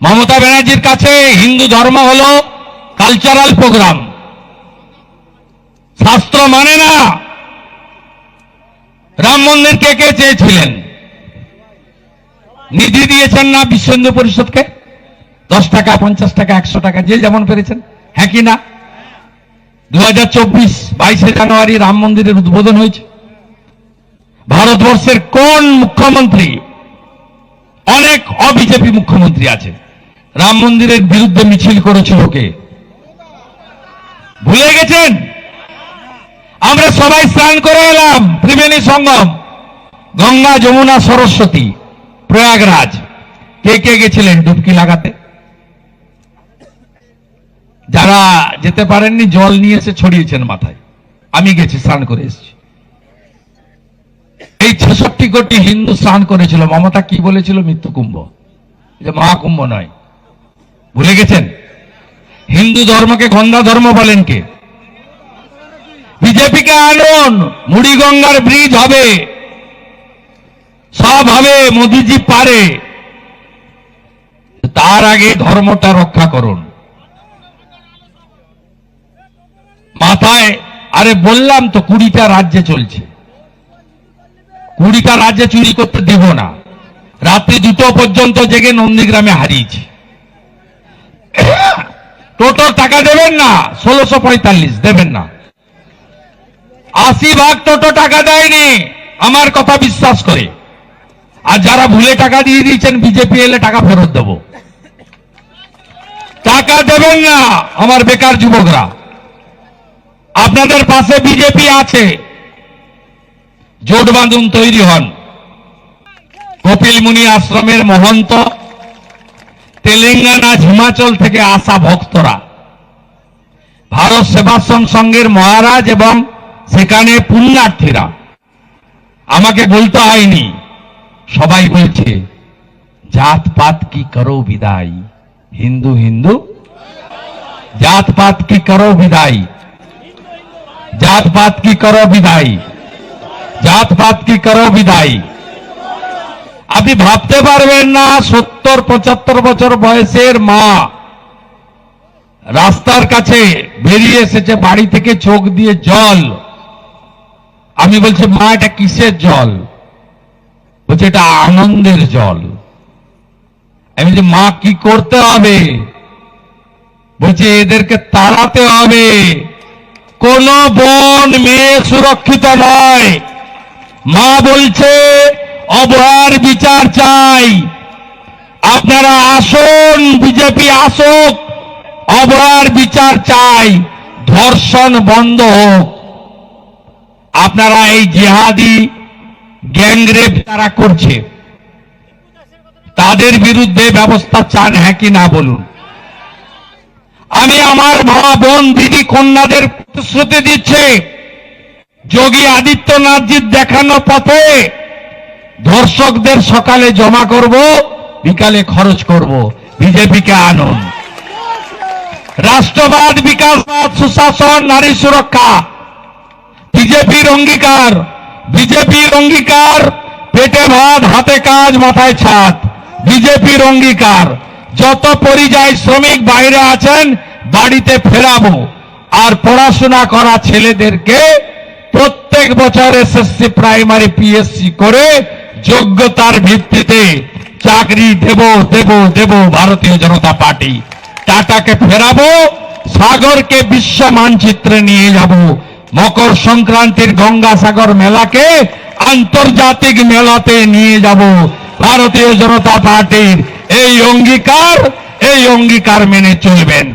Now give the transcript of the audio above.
মমতা ব্যানার্জির কাছে হিন্দু ধর্ম হলো কালচারাল প্রোগ্রাম, শাস্ত্র মানে না। রাম মন্দির কে কে চেয়েছিলেন? নিধি দিয়েছেন না বিশ্ব হিন্দু পরিষদকে? 10 টাকা, 50 টাকা, 100 টাকা, যে যেমন পেরেছেন, হ্যাঁ কি না? 2024 22 জানুয়ারি রাম মন্দিরের উদ্বোধন হয়েছে। ভারতবর্ষের কোন মুখ্যমন্ত্রী, অনেক অবিজেপি মুখ্যমন্ত্রী আছে, রাম মন্দিরের বিরুদ্ধে মিছিল করেছিল কে? ভুলে গেছেন? আমরা সবাই স্নান করে এলাম ত্রিবেণী সঙ্গম, গঙ্গা, যমুনা, সরস্বতী, প্রয়াগরাজ। কে কে গেছিলেন ডুবকি লাগাতে? যারা যেতে পারেননি জল নিয়ে এসে ছড়িয়েছেন মাথায়। আমি গেছি, স্নান করে এসেছি। এই 66 কোটি হিন্দু স্নান করেছিল। মমতা কি বলেছিল? মৃত্যু কুম্ভ, যে মহাকুম্ভ নয়। ভুলে গেছেন? হিন্দু ধর্মকে গন্ধা ধর্ম বলেন কে? বিজেপিকে আনুন, মুড়িগঙ্গার ব্রিজ হবে, সব হবে, মোদিজি পারে। তার আগে ধর্মটা রক্ষা করুন। মাথায়, আরে বললাম তো 20টা রাজ্যে চলছে, 20টা রাজ্যে চুরি করতে দেব না। রাত্রি 2টো পর্যন্ত জেগে নন্দীগ্রামে হারিয়েছি। টোটোর টাকা দেবেন না, 1645 দেবেন না। 80% টোটো টাকা দেয়নি, আমার কথা বিশ্বাস করে। আর যারা ভুলে টাকা দিয়ে দিয়েছেন, বিজেপি এলে টাকা ফেরত দেব। টাকা দেবেন না আমার বেকার যুবকরা। আপনাদের পাশে বিজেপি আছে, জোট বাঁধুন, তৈরি হন। কপিল মুনি আশ্রমের মহন্ত, তেলেঙ্গানা, হিমাচল থেকে আসা ভক্তরা, ভারত সেবাশ্রম সংঘের মহারাজ এবং সেখানে পুণ্যার্থীরা, আমাকে বলতে হয়নি, সবাই বলছে জাত পাত কি করো বিদায়, হিন্দু হিন্দু, জাত পাত কি করো বিদায়, জাত পাত কি করো বিদায়, জাত পাত কি করো বিদায়। আপনি ভাবতে পারবেন না, 70-75 বছর বয়সের মা রাস্তার কাছে বেরিয়ে এসেছে, বাড়ি থেকে চোখ দিয়ে জল। আমি বলছি, মা এটা কিসের জল? বলছে এটা আনন্দের জল। আমি বলছি, মা কি করতে হবে? বলছে এদেরকে তাড়াতে হবে। কোন বোন মেয়ে সুরক্ষিত নয়। মা বলছে অবহেলার বিচার চাই। আপনারা আসুন, বিজেপি আসুক, অবহেলার বিচার চাই, ধর্ষণ বন্ধ হোক। আপনারা এই জিহাদি গ্যাংরেপ তারা করছে, তাদের বিরুদ্ধে ব্যবস্থা চান, হ্যাঁ কি না বলুন? আমি আমার মা, বোন, দিদি, কন্যাদের প্রতিশ্রুতি দিচ্ছি, যোগী আদিত্যনাথজির দেখানো পথে ধর্ষকদের সকালে জমা করব, বিকালে খরচ করব। বিজেপিকে আনুন। রাষ্ট্রবাদ, বিকাশবাদ, সুশাসন, নারী সুরক্ষা বিজেপির অঙ্গীকার। বিজেপির অঙ্গীকার পেটে ভাত, হাতে কাজ, মাথায় ছাদ। বিজেপির অঙ্গীকার যত পরিযায়ী শ্রমিক বাইরে আছেন বাড়িতে ফেরাবো। আর পড়াশোনা করা ছেলেদেরকে প্রত্যেক বছর এসএসসি, প্রাইমারি, পিএসসি করে যোগ্যতার ভিত্তিতে চাকরি দেব দেব দেব। ভারতীয় জনতা পার্টি টাটাকে ফেরাবো, সাগরকে বিশ্ব মানচিত্রে নিয়ে যাব। মকর সংক্রান্তির গঙ্গাসাগর মেলাকে আন্তর্জাতিক মেলাতে নিয়ে যাব। ভারতীয় জনতা পার্টির এই অঙ্গীকার মেনে চলবেন।